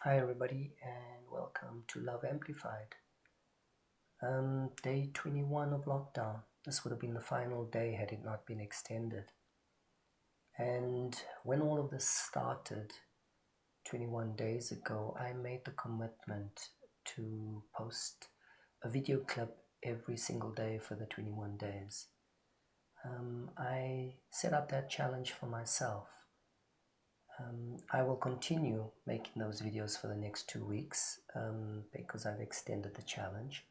Hi, everybody, and welcome to Love Amplified. Day 21 of lockdown. This would have been the final day had it not been extended. And when all of this started 21 days ago, I made the commitment to post a video clip every single day for the 21 days. I set up that challenge for myself. I will continue making those videos for the next 2 weeks because I've extended the challenge.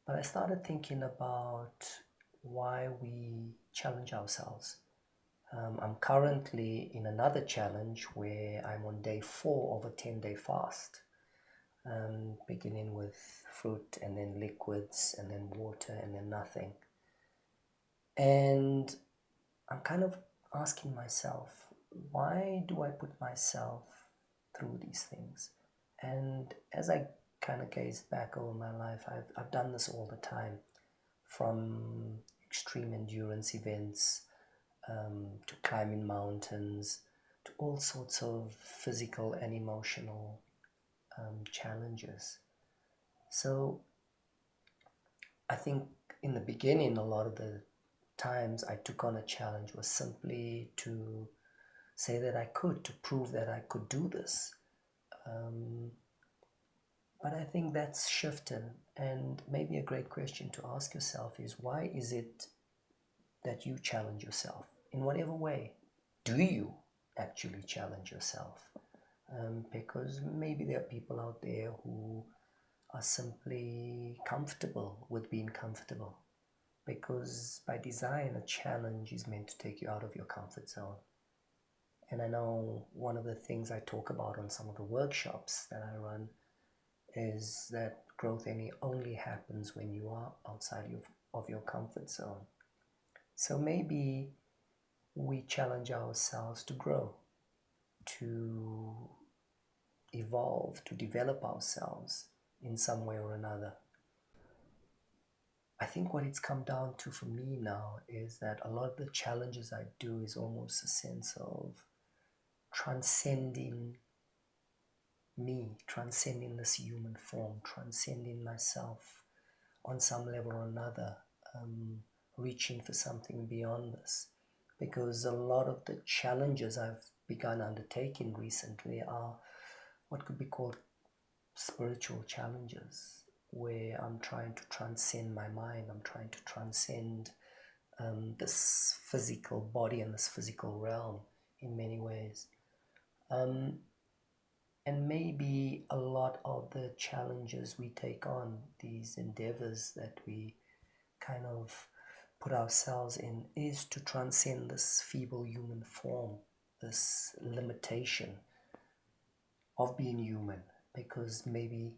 But I started thinking about why we challenge ourselves. I'm currently in another challenge where I'm on day 4 of a 10-day fast, beginning with fruit and then liquids and then water and then nothing. And I'm kind of asking myself, why do I put myself through these things? And as I kind of gazed back over my life, I've done this all the time, from extreme endurance events to climbing mountains to all sorts of physical and emotional challenges. So I think in the beginning, a lot of the times I took on a challenge was simply to say that I could, to prove that I could do this. But I think that's shifted, and maybe a great question to ask yourself is, why is it that you challenge yourself in whatever way? Do you actually challenge yourself? Because maybe there are people out there who are simply comfortable with being comfortable, because by design a challenge is meant to take you out of your comfort zone. And I know one of the things I talk about on some of the workshops that I run is that growth only happens when you are outside of your comfort zone. So maybe we challenge ourselves to grow, to evolve, to develop ourselves in some way or another. I think what it's come down to for me now is that a lot of the challenges I do is almost a sense of transcending me, transcending this human form, transcending myself on some level or another, reaching for something beyond this. Because a lot of the challenges I've begun undertaking recently are what could be called spiritual challenges, where I'm trying to transcend my mind, I'm trying to transcend this physical body and this physical realm in many ways. And maybe a lot of the challenges we take on, these endeavors that we kind of put ourselves in, is to transcend this feeble human form, this limitation of being human, because maybe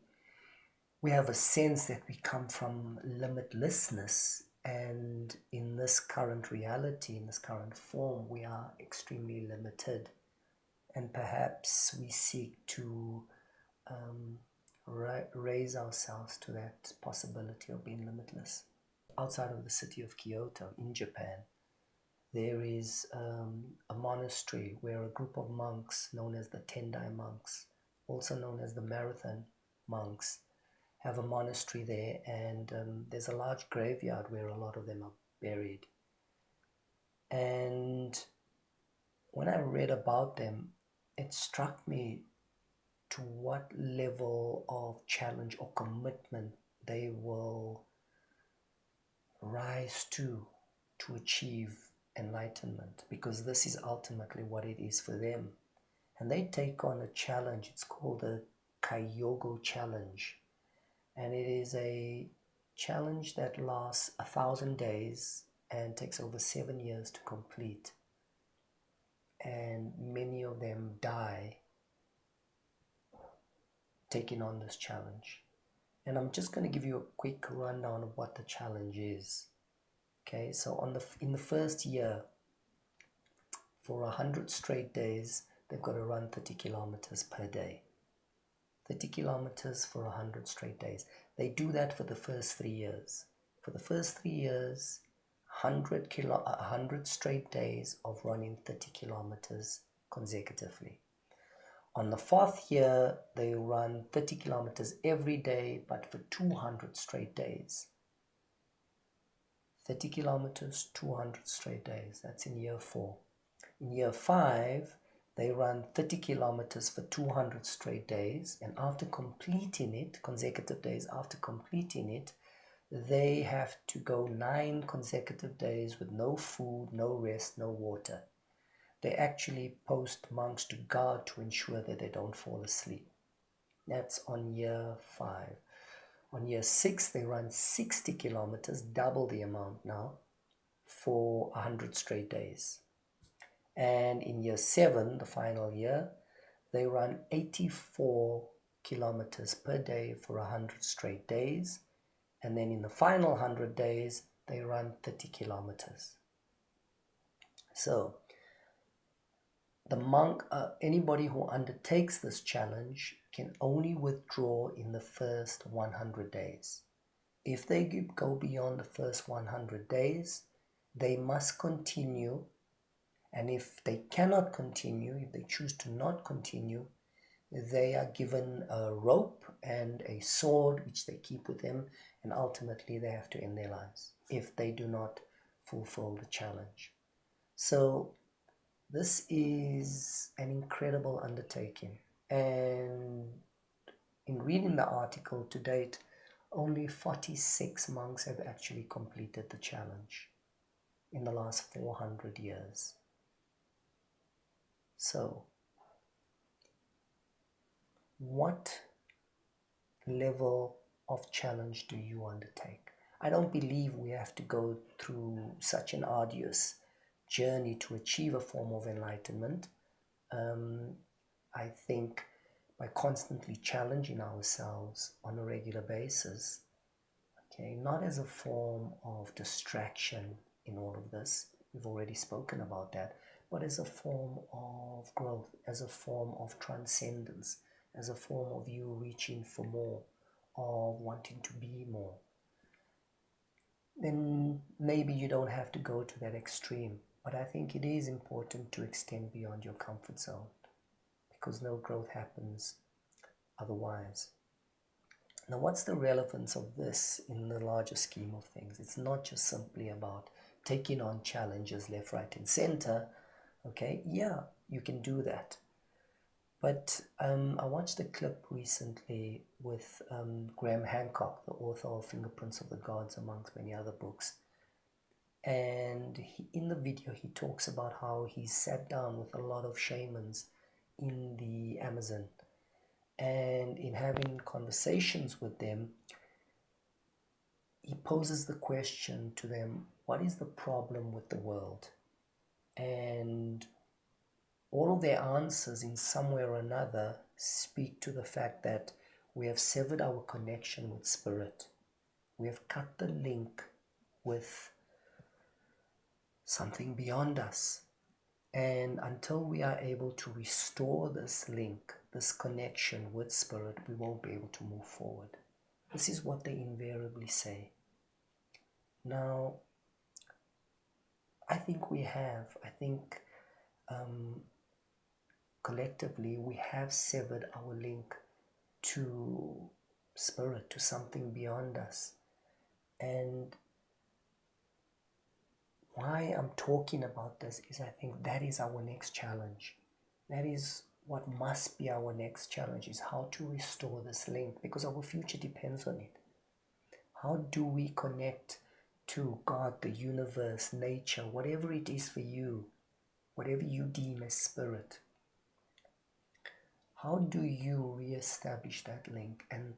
we have a sense that we come from limitlessness, and in this current reality, in this current form, we are extremely limited. And perhaps we seek to raise ourselves to that possibility of being limitless. Outside of the city of Kyoto in Japan, there is a monastery where a group of monks known as the Tendai monks, also known as the Marathon monks, have a monastery there, and there's a large graveyard where a lot of them are buried. And when I read about them, it struck me to what level of challenge or commitment they will rise to achieve enlightenment, because this is ultimately what it is for them. And they take on a challenge. It's called the Kyogo challenge, and it is a challenge that lasts 1,000 days and takes over 7 years to complete. And many of them die taking on this challenge. And I'm just going to give you a quick rundown of what the challenge is. Okay, so in the first year, for 100 straight days, they've got to run 30 kilometers per day. 30 kilometers for 100 straight days. They do that for the first 3 years. For the first 3 years, 100 straight days of running 30 kilometers consecutively. On the fourth year, they run 30 kilometers every day, but for 200 straight days. 30 kilometers, 200 straight days. That's in year 4. In year 5, they run 30 kilometers for 200 straight days, and after completing it, consecutive days after completing it, they have to go 9 consecutive days with no food, no rest, no water. They actually post monks to guard to ensure that they don't fall asleep. That's on year 5. On year 6, they run 60 kilometers, double the amount now, for 100 straight days. And in year 7, the final year, they run 84 kilometers per day for 100 straight days. And then in the final 100 days, they run 30 kilometers. So the monk, anybody who undertakes this challenge can only withdraw in the first 100 days. If they go beyond the first 100 days, they must continue. And if they cannot continue, if they choose to not continue, they are given a rope and a sword which they keep with them, and ultimately they have to end their lives if they do not fulfill the challenge. So this is an incredible undertaking, and in reading the article to date, only 46 monks have actually completed the challenge in the last 400 years. So what level of challenge do you undertake? I don't believe we have to go through such an arduous journey to achieve a form of enlightenment. I think by constantly challenging ourselves on a regular basis, okay, not as a form of distraction in all of this, we've already spoken about that, but as a form of growth, as a form of transcendence, as a form of you reaching for more, of wanting to be more, then maybe you don't have to go to that extreme. But I think it is important to extend beyond your comfort zone, because no growth happens otherwise. Now, what's the relevance of this in the larger scheme of things? It's not just simply about taking on challenges left, right, and center. Okay, yeah, you can do that. But I watched a clip recently with Graham Hancock, the author of Fingerprints of the Gods, amongst many other books. And in the video, he talks about how he sat down with a lot of shamans in the Amazon. And in having conversations with them, he poses the question to them, what is the problem with the world? And all of their answers in some way or another speak to the fact that we have severed our connection with spirit. We have cut the link with something beyond us. And until we are able to restore this link, this connection with spirit, we won't be able to move forward. This is what they invariably say. Now, I think collectively we have severed our link to spirit, to something beyond us. And why I'm talking about this is I think that is our next challenge. That is what must be our next challenge, is how to restore this link, because our future depends on it. How do we connect to God, the universe, nature, whatever it is for you, whatever you deem as spirit? How do you reestablish that link? And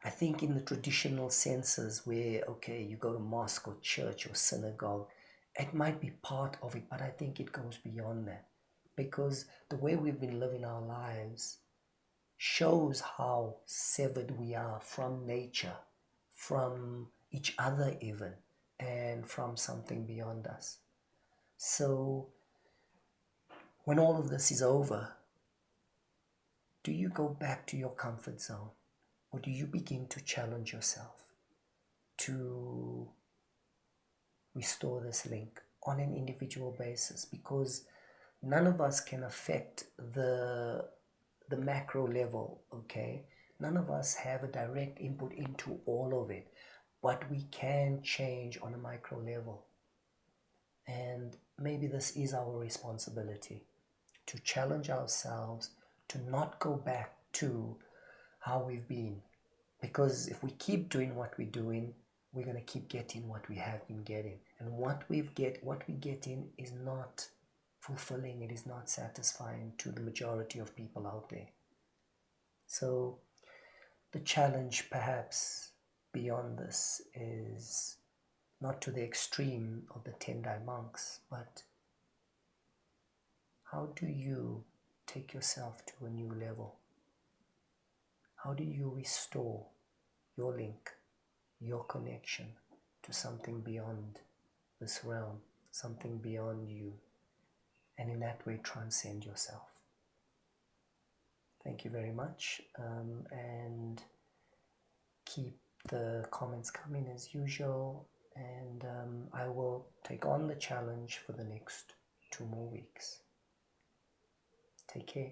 I think in the traditional senses where, okay, you go to mosque or church or synagogue, it might be part of it, but I think it goes beyond that. Because the way we've been living our lives shows how severed we are from nature, from each other even, and from something beyond us. So when all of this is over, do you go back to your comfort zone? Or do you begin to challenge yourself to restore this link on an individual basis? Because none of us can affect the the macro level, okay? None of us have a direct input into all of it, but we can change on a micro level. And maybe this is our responsibility, to challenge ourselves, to not go back to how we've been. Because if we keep doing what we're doing, we're going to keep getting what we have been getting. And what we get in is not fulfilling, it is not satisfying to the majority of people out there. So the challenge perhaps beyond this is not to the extreme of the Tendai monks, but how do you take yourself to a new level? How do you restore your link, your connection to something beyond this realm, something beyond you, and in that way transcend yourself? Thank you very much, and keep the comments coming as usual, and I will take on the challenge for the next 2 more weeks. Take care.